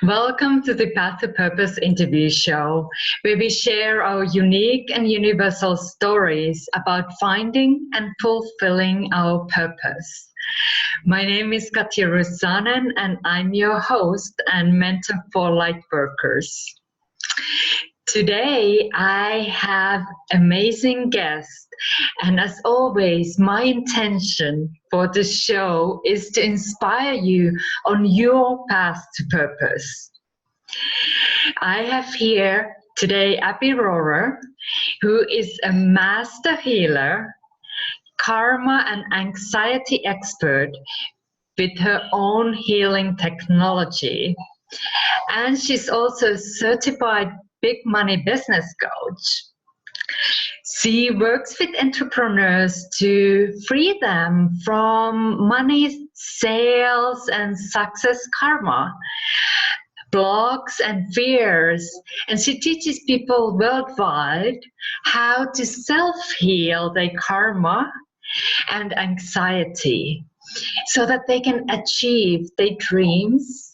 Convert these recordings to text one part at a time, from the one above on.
Welcome to the Path to Purpose interview show, where we share our unique and universal stories about finding and fulfilling our purpose. My name is Katja, and I'm your host and mentor for LIghtworkers. Today, I have amazing guests, and as always, my intention for the show is to inspire you on your path to purpose. I have here today Abby Rohrer, who is a master healer, karma and anxiety expert with her own healing technology. And she's also a certified big money business coach. She works with entrepreneurs to free them from money, sales, and success karma, blocks, and fears. And she teaches people worldwide how to self-heal their karma and anxiety so that they can achieve their dreams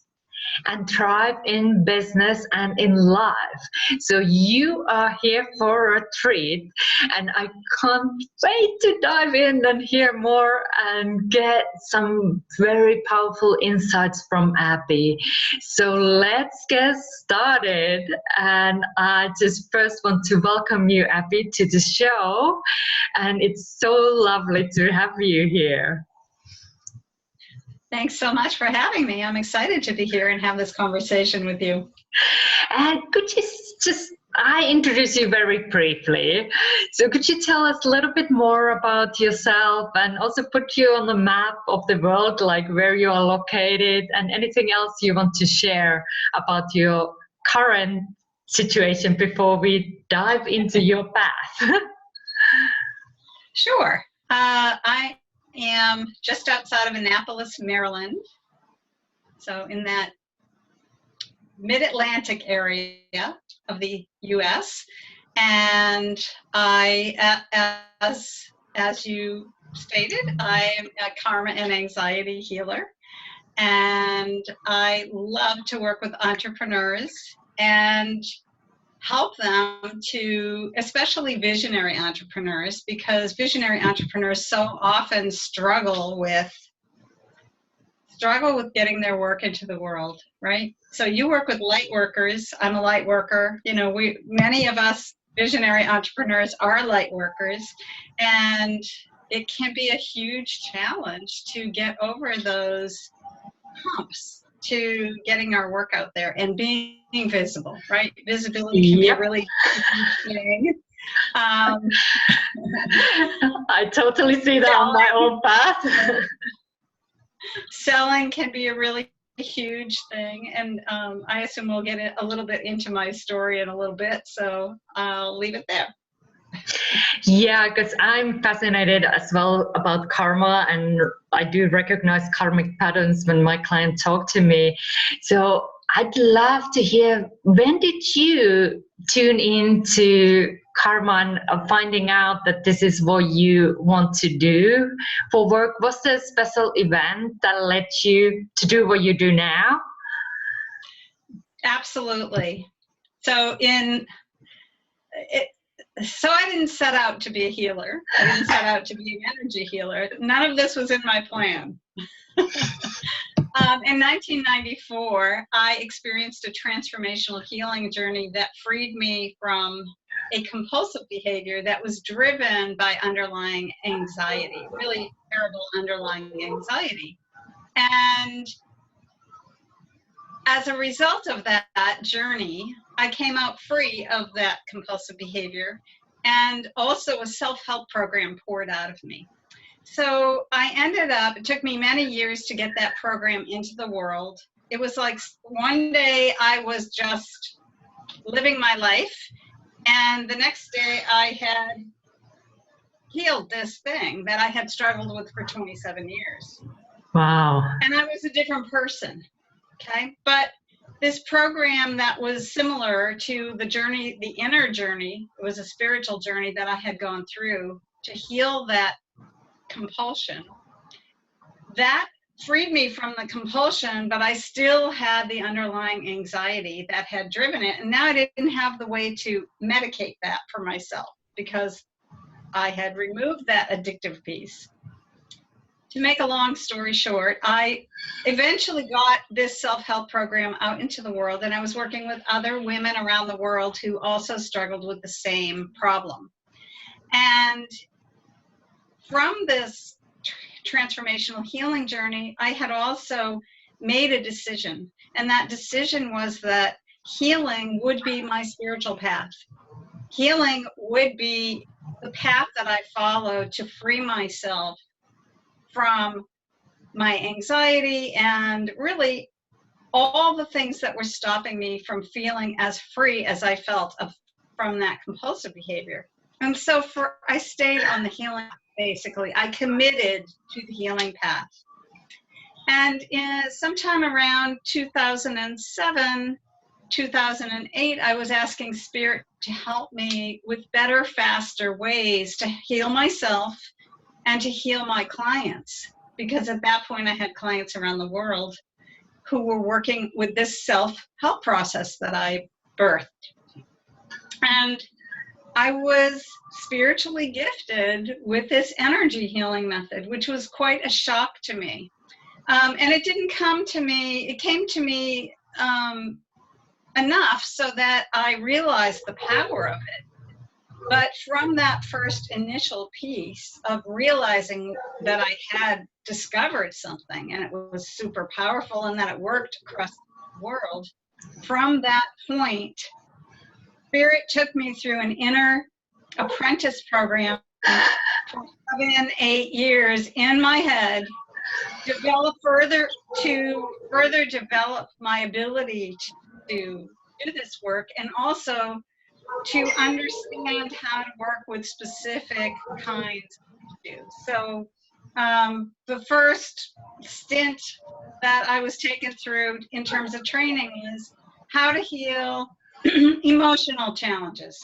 and thrive in business and in life. So you are here for a treat, and I can't wait to dive in and hear more and get some very powerful insights from Abby. So let's get started. And I just first want to welcome you, Abby, to the show. And it's so lovely to have you here. Thanks so much for having me. I'm excited to be here and have this conversation with you. And could you I introduce you very briefly. So could you tell us a little bit more about yourself and also put you on the map of the world, like where you are located and anything else you want to share about your current situation before we dive into your path? Sure. I am just outside of Annapolis, Maryland. So in that mid-Atlantic area of the U.S. And I, as you stated, I am a karma and anxiety healer. And I love to work with entrepreneurs and help them to, especially visionary entrepreneurs, because visionary entrepreneurs so often struggle with getting their work into the world, right? So you work with light workers. I'm a light worker. You know, many of us visionary entrepreneurs are light workers, and it can be a huge challenge to get over those humps to getting our work out there and being visible, right? Visibility can be a really huge thing. I totally see that on my own path. Selling can be a really huge thing, and I assume we'll get a little bit into my story in a little bit, so I'll leave it there. Yeah, because I'm fascinated as well about karma, and I do recognize karmic patterns when my clients talk to me. So I'd love to hear, when did you tune into karma and finding out that this is what you want to do for work? Was there a special event that led you to do what you do now? Absolutely. So So I didn't set out to be a healer. I didn't set out to be an energy healer. None of this was in my plan. In 1994, I experienced a transformational healing journey that freed me from a compulsive behavior that was driven by underlying anxiety, really terrible underlying anxiety. And as a result of that journey, I came out free of that compulsive behavior, and also a self-help program poured out of me. So I ended up, it took me many years to get that program into the world. It was like one day I was just living my life, and the next day I had healed this thing that I had struggled with for 27 years. Wow. And I was a different person, okay? But this program that was similar to the journey, the inner journey, it was a spiritual journey that I had gone through to heal that compulsion. That freed me from the compulsion, but I still had the underlying anxiety that had driven it. And now I didn't have the way to medicate that for myself because I had removed that addictive piece. To make a long story short, I eventually got this self-help program out into the world, and I was working with other women around the world who also struggled with the same problem. And from this transformational healing journey, I had also made a decision, and that decision was that healing would be my spiritual path. Healing would be the path that I followed to free myself from my anxiety and really all the things that were stopping me from feeling as free as I felt from that compulsive behavior. And so I stayed on the healing, basically. I committed to the healing path. And sometime around 2007, 2008, I was asking Spirit to help me with better, faster ways to heal myself and to heal my clients. Because at that point, I had clients around the world who were working with this self-help process that I birthed. And I was spiritually gifted with this energy healing method, which was quite a shock to me. And it didn't come to me, it came to me enough so that I realized the power of it. But from that first initial piece of realizing that I had discovered something and it was super powerful and that it worked across the world, from that point, Spirit took me through an inner apprentice program for 7-8 years in my head, to further develop my ability to do this work, and also to understand how to work with specific kinds of issues. So the first stint that I was taken through in terms of training is how to heal emotional challenges,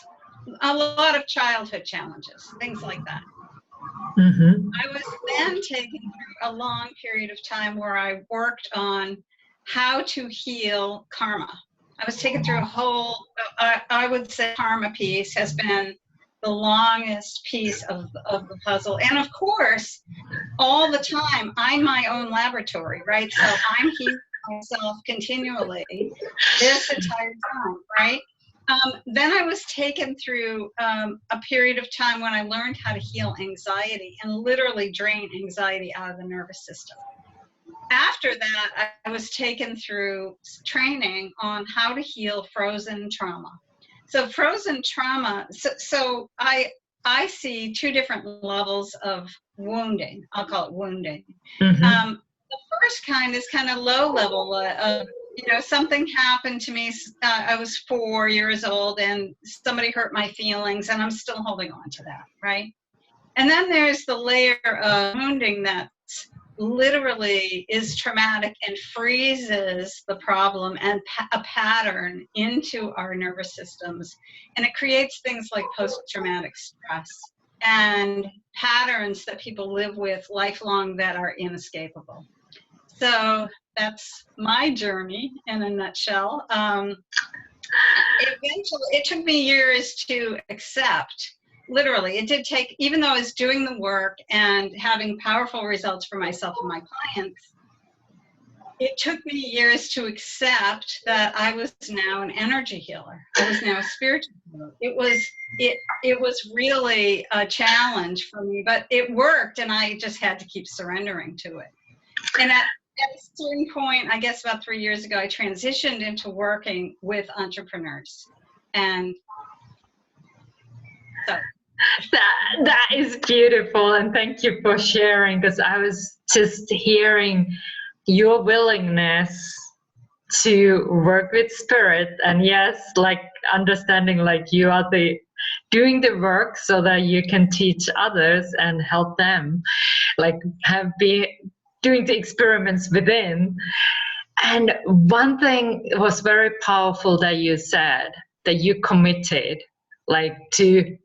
a lot of childhood challenges, things like that. Mm-hmm. I was then taken through a long period of time where I worked on how to heal karma. I was taken through a whole, I would say karma piece has been the longest piece of the puzzle. And of course, all the time, I'm my own laboratory, right? So I'm healing myself continually this entire time, right? Then I was taken through a period of time when I learned how to heal anxiety and literally drain anxiety out of the nervous system. After that, I was taken through training on how to heal frozen trauma. So frozen trauma, so I see two different levels of wounding. I'll call it wounding. Mm-hmm. The first kind is kind of low level of, something happened to me. I was 4 years old and somebody hurt my feelings and I'm still holding on to that, right? And then there's the layer of wounding that literally is traumatic and freezes the problem and a pattern into our nervous systems. And it creates things like post-traumatic stress and patterns that people live with lifelong that are inescapable. So that's my journey in a nutshell. Eventually, it took me years to accept. Literally, it did take, even though I was doing the work and having powerful results for myself and my clients, it took me years to accept that I was now an energy healer. I was now a spiritual healer. It was really a challenge for me, but it worked, and I just had to keep surrendering to it. And at a certain point, I guess about 3 years ago, I transitioned into working with entrepreneurs. And so that is beautiful, and thank you for sharing, because I was just hearing your willingness to work with spirit, and yes, like understanding like you are doing the work so that you can teach others and help them, like doing the experiments within. And one thing was very powerful that you said, that you committed like to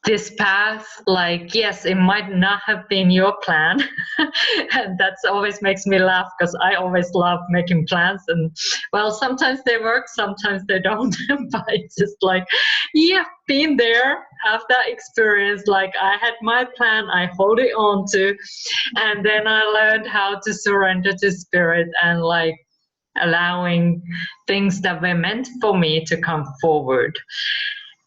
this path, like, yes, it might not have been your plan. And that always makes me laugh, because I always love making plans, and well, sometimes they work, sometimes they don't. But it's just like, yeah, been there, have that experience, like I had my plan, I hold it on to, and then I learned how to surrender to spirit and like allowing things that were meant for me to come forward.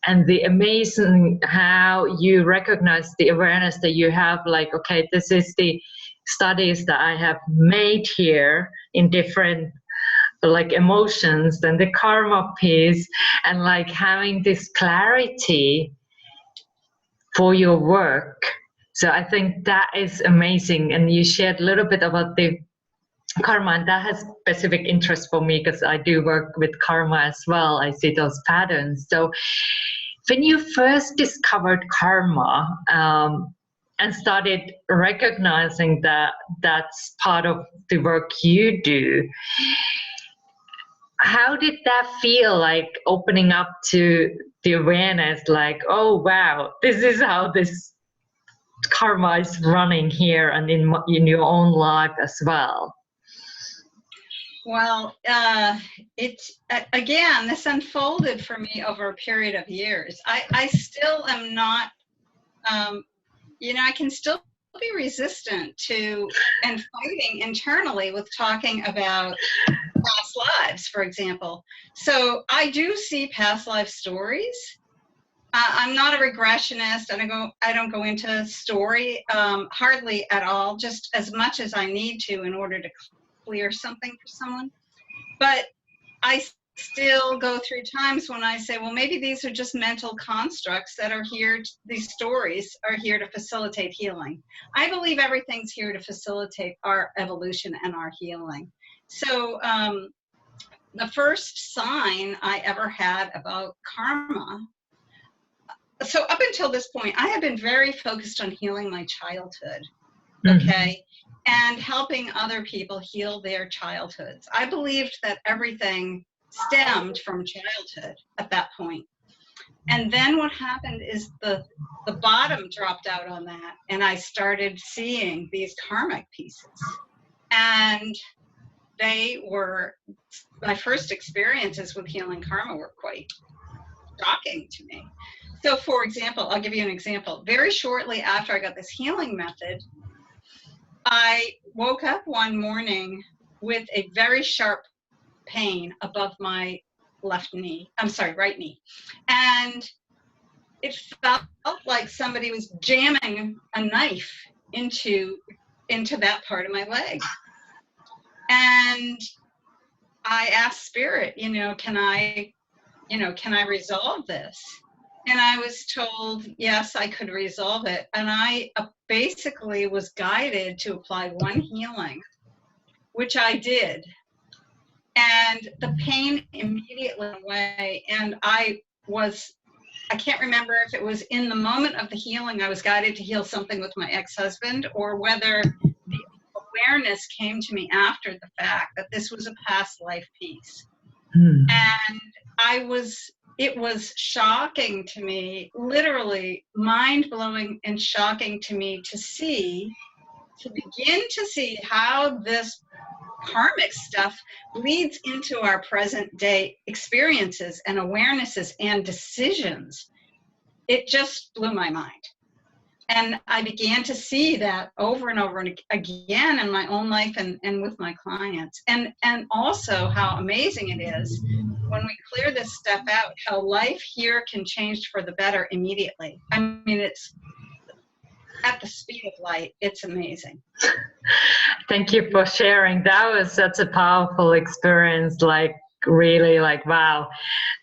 And the amazing how you recognize the awareness that you have, like, okay, this is the studies that I have made here in different like emotions, then the karma piece, and like having this clarity for your work. So I think that is amazing. And you shared a little bit about the karma, and that has specific interest for me because I do work with karma as well. I see those patterns. So when you first discovered karma and started recognizing that that's part of the work you do, how did that feel, like opening up to the awareness, like, oh wow, this is how this karma is running here and in your own life as well? Well, again, this unfolded for me over a period of years. I still am not, I can still be resistant to and fighting internally with talking about past lives, for example. So I do see past life stories. I'm not a regressionist. I don't go into story hardly at all, just as much as I need to in order to clear something for someone. But I still go through times when I say, well, maybe these are just mental constructs that are here. These stories are here to facilitate healing. I believe everything's here to facilitate our evolution and our healing. So the first sign I ever had about karma, so up until this point, I have been very focused on healing my childhood, okay, and helping other people heal their childhoods. I believed that everything stemmed from childhood at that point. And then what happened is the bottom dropped out on that, and I started seeing these karmic pieces. And they were, my first experiences with healing karma were quite shocking to me. So for example, I'll give you an example. Very shortly after I got this healing method, I woke up one morning with a very sharp pain above my right knee. And it felt like somebody was jamming a knife into that part of my leg. And I asked Spirit, can I resolve this? And I was told, yes, I could resolve it. And I basically was guided to apply one healing, which I did. And the pain immediately went away. And I can't remember if it was in the moment of the healing I was guided to heal something with my ex-husband, or whether the awareness came to me after the fact that this was a past life piece. And it was shocking to me, literally mind-blowing and shocking to me to begin to see how this karmic stuff leads into our present day experiences and awarenesses and decisions. It just blew my mind. And I began to see that over and over and again in my own life and with my clients. And also how amazing it is when we clear this stuff out, how life here can change for the better immediately. I mean, it's at the speed of light. It's amazing. Thank you for sharing. That was such a powerful experience, like really, like, wow,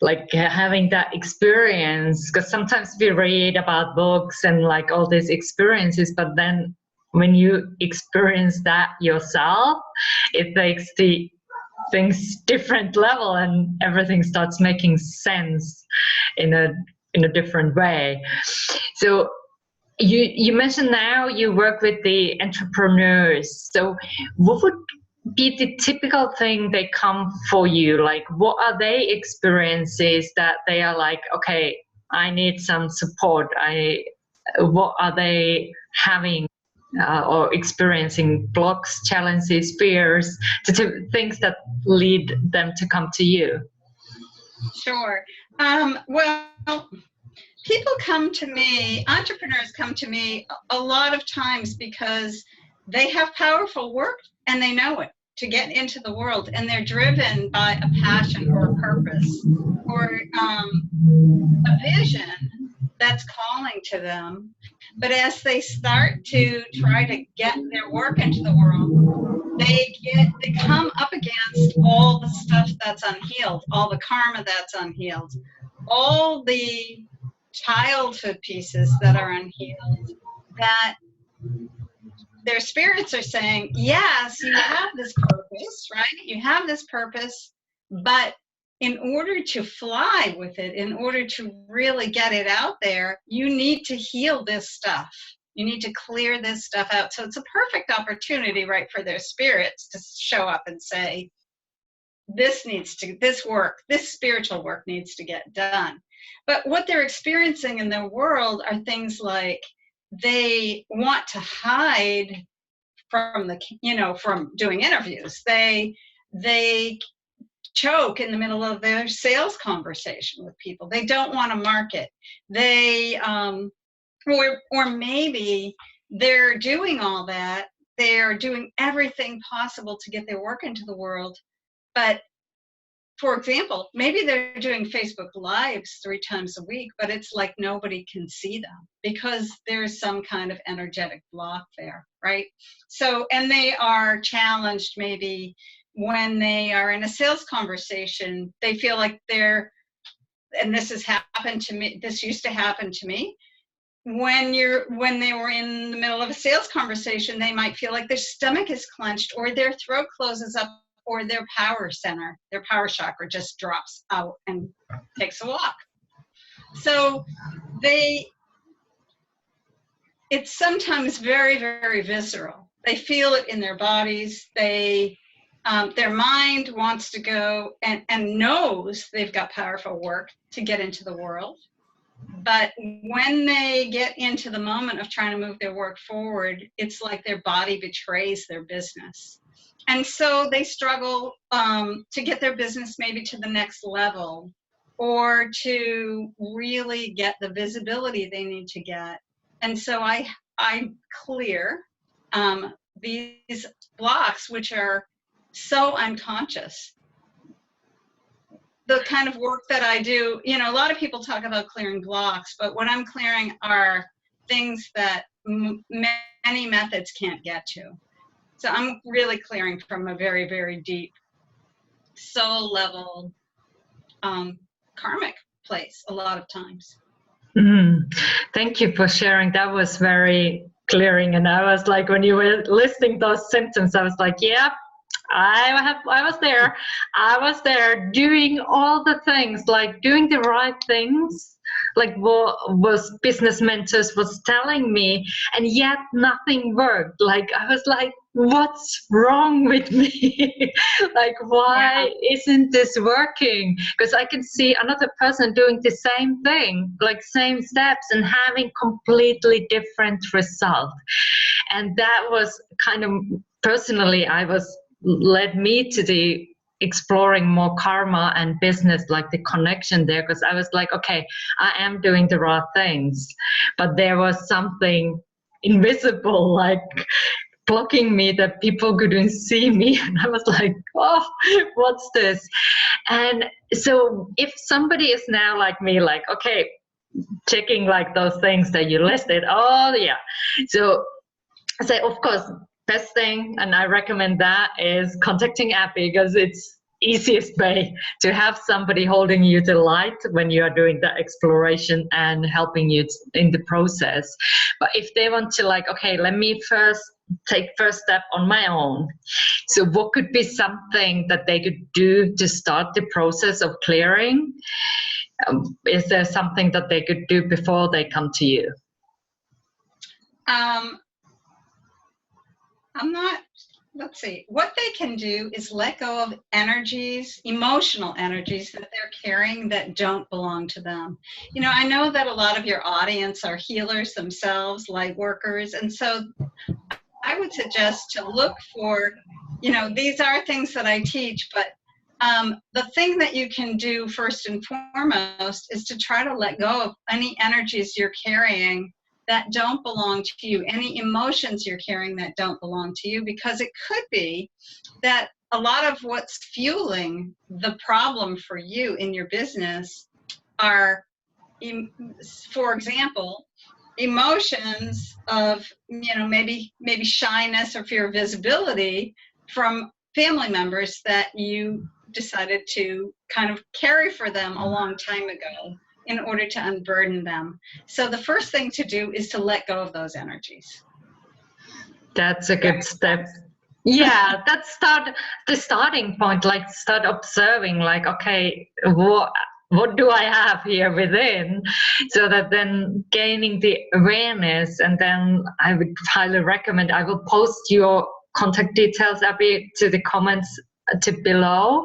like having that experience, because sometimes we read about books and like all these experiences, but then when you experience that yourself, it makes the things different level and everything starts making sense in a different way. So you mentioned now you work with the entrepreneurs. So what would be the typical thing they come for you? Like, what are they experiences that they are like, okay, I need some support. What are they having or experiencing? Blocks, challenges, fears, things that lead them to come to you? Sure. Well, people come to me, entrepreneurs come to me a lot of times because they have powerful work and they know it to get into the world, and they're driven by a passion or a purpose or a vision that's calling to them. But as they start to try to get their work into the world, they come up against all the stuff that's unhealed, all the karma that's unhealed, all the childhood pieces that are unhealed, that their spirits are saying, yes, you have this purpose, right? You have this purpose, but in order to fly with it, in order to really get it out there, you need to heal this stuff. You need to clear this stuff out. So it's a perfect opportunity, right, for their spirits to show up and say, this spiritual work needs to get done. But what they're experiencing in their world are things like they want to hide from from doing interviews. They choke in the middle of their sales conversation with people. They don't want to market. They or maybe they're doing all that. They're doing everything possible to get their work into the world. But for example, maybe they're doing Facebook Lives 3 times a week, but it's like nobody can see them because there's some kind of energetic block there, right? So, and they are challenged maybe when they are in a sales conversation, they feel like and this has happened to me, this used to happen to me, when they were in the middle of a sales conversation, they might feel like their stomach is clenched or their throat closes up or their power center, their power chakra just drops out and takes a walk. So it's sometimes very, very visceral. They feel it in their bodies. Their mind wants to go and knows they've got powerful work to get into the world. But when they get into the moment of trying to move their work forward, it's like their body betrays their business. And so they struggle to get their business maybe to the next level or to really get the visibility they need to get. And so I clear these blocks, which are so unconscious. The kind of work that I do, a lot of people talk about clearing blocks, but what I'm clearing are things that many methods can't get to. So I'm really clearing from a very, very deep soul level karmic place a lot of times. Thank you for sharing. That was very clearing. And I was like, when you were listing those symptoms, I was like, yeah, I was there. I was there doing all the things, like doing the right things, like what was business mentors was telling me, and yet nothing worked. Like I was like, what's wrong with me? Like, why isn't this working? Because I can see another person doing the same thing, like same steps, and having completely different results. And that was kind of personally, led me to the exploring more karma and business, like the connection there, because I was like, okay, I am doing the right things, but there was something invisible, like blocking me, that people couldn't see me. And I was like, oh, what's this? And so if somebody is now like me, like, okay, checking like those things that you listed, oh yeah, so I say, of course, best thing, and I recommend that, is contacting Abby, because it's easiest way to have somebody holding you to light when you are doing the exploration and helping you in the process. But if they want to, like, okay, let me take first step on my own. So what could be something that they could do to start the process of clearing? Is there something that they could do before they come to you? I'm not let's see, what they can do is let go of energies, emotional energies that they're carrying that don't belong to them. You know, I know that a lot of your audience are healers themselves, light workers, and so I would suggest to look for, you know, these are things that I teach, but the thing that you can do first and foremost is to try to let go of any energies you're carrying that don't belong to you, any emotions you're carrying that don't belong to you, because it could be that a lot of what's fueling the problem for you in your business are, for example, emotions of, you know, maybe shyness or fear of visibility from family members that you decided to kind of carry for them a long time ago in order to unburden them. So the first thing to do is to let go of those energies. That's a good step. Yeah, that's the starting point, like start observing, like, okay, what do I have here within, so that then gaining the awareness. And then I would highly recommend, I will post your contact details, Abby, to the comments to below,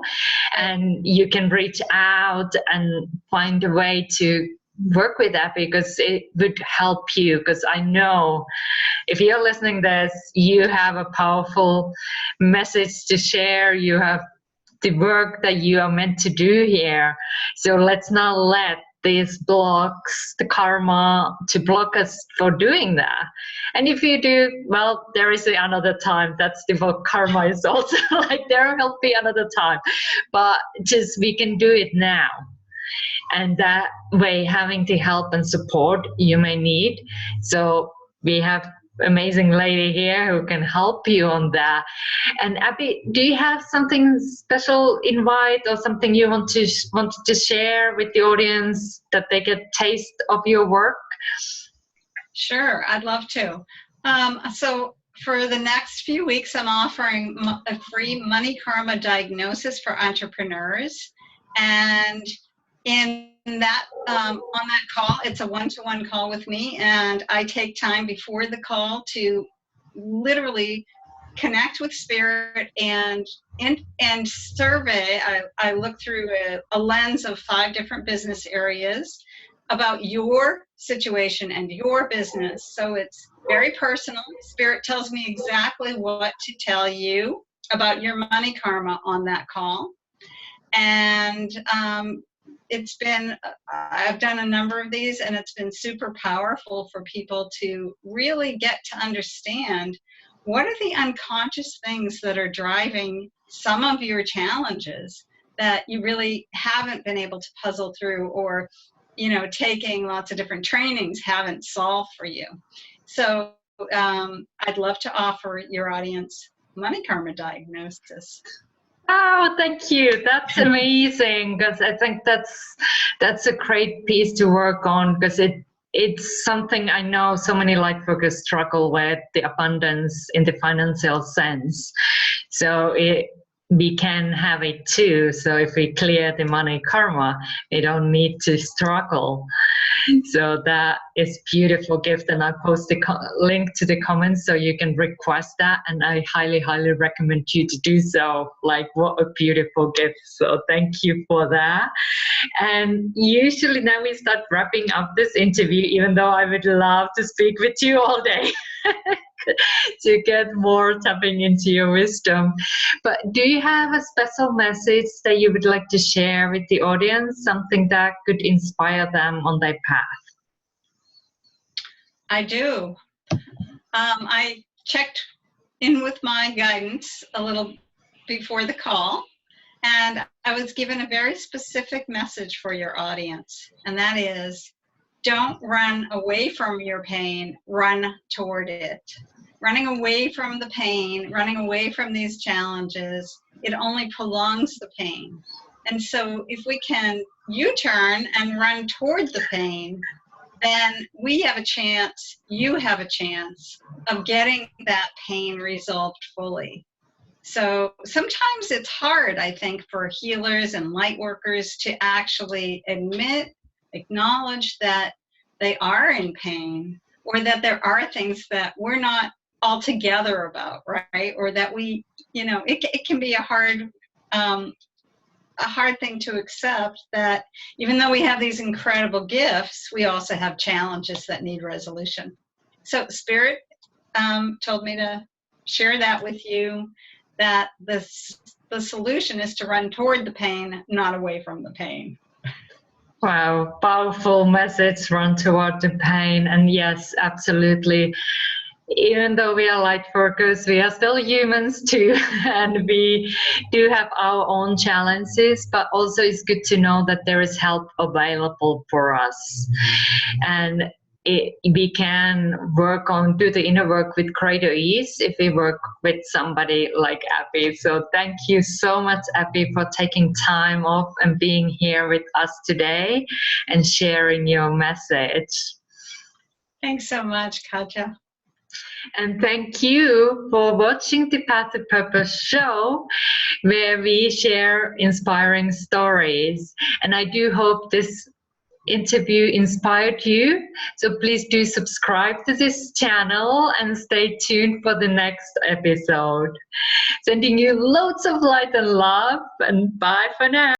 and you can reach out and find a way to work with Abby, because it would help you. Because I know if you're listening this, you have a powerful message to share. You have the work that you are meant to do here. So let's not let these blocks, the karma, to block us for doing that. And if you do, well, there is another time. That's the what karma is also like. There will be another time, but just we can do it now. And that way, having the help and support you may need. So we have amazing lady here who can help you on that. And Abby, do you have something special invite or something you want to share with the audience, that they get taste of your work? Sure, I'd love to. So for the next few weeks, I'm offering a free money karma diagnosis for entrepreneurs. And in that, on that call, it's a one-to-one call with me, and I take time before the call to literally connect with spirit and survey. I look through a lens of 5 different business areas about your situation and your business. So it's very personal. Spirit tells me exactly what to tell you about your money karma on that call. And it's been, I've done a number of these, and it's been super powerful for people to really get to understand what are the unconscious things that are driving some of your challenges that you really haven't been able to puzzle through, or, you know, taking lots of different trainings haven't solved for you. So I'd love to offer your audience money karma diagnosis. Oh, thank you. That's amazing, because I think that's a great piece to work on, because it's something I know so many LIghtworkers struggle with, the abundance in the financial sense. So we can have it too. So if we clear the money karma, we don't need to struggle. So that is beautiful gift, and I post the link to the comments so you can request that, and I highly recommend you to do so. Like, what a beautiful gift. So thank you for that. And usually now we start wrapping up this interview, even though I would love to speak with you all day to get more tapping into your wisdom. But do you have a special message that you would like to share with the audience, something that could inspire them on their path? I do. I checked in with my guidance a little before the call, and I was given a very specific message for your audience, and that is, don't run away from your pain, run toward it. Running away from the pain, running away from these challenges, it only prolongs the pain. And so if we can U-turn and run toward the pain, then we have a chance, you have a chance of getting that pain resolved fully. So sometimes it's hard, I think, for healers and light workers to actually acknowledge that they are in pain, or that there are things that we're not all together about, right? Or that we, it can be a hard thing to accept that even though we have these incredible gifts, we also have challenges that need resolution. So Spirit told me to share that with you, that the solution is to run toward the pain, not away from the pain. Wow, powerful message, run toward the pain. And yes, absolutely. Even though we are light workers, we are still humans too, and we do have our own challenges, but also it's good to know that there is help available for us. And we can do the inner work with greater ease if we work with somebody like Abby. So thank you so much, Abby, for taking time off and being here with us today and sharing your message. Thanks so much, Katja. And thank you for watching the Path to Purpose show, where we share inspiring stories. And I do hope this interview inspired you. So please do subscribe to this channel and stay tuned for the next episode. Sending you loads of light and love, and bye for now.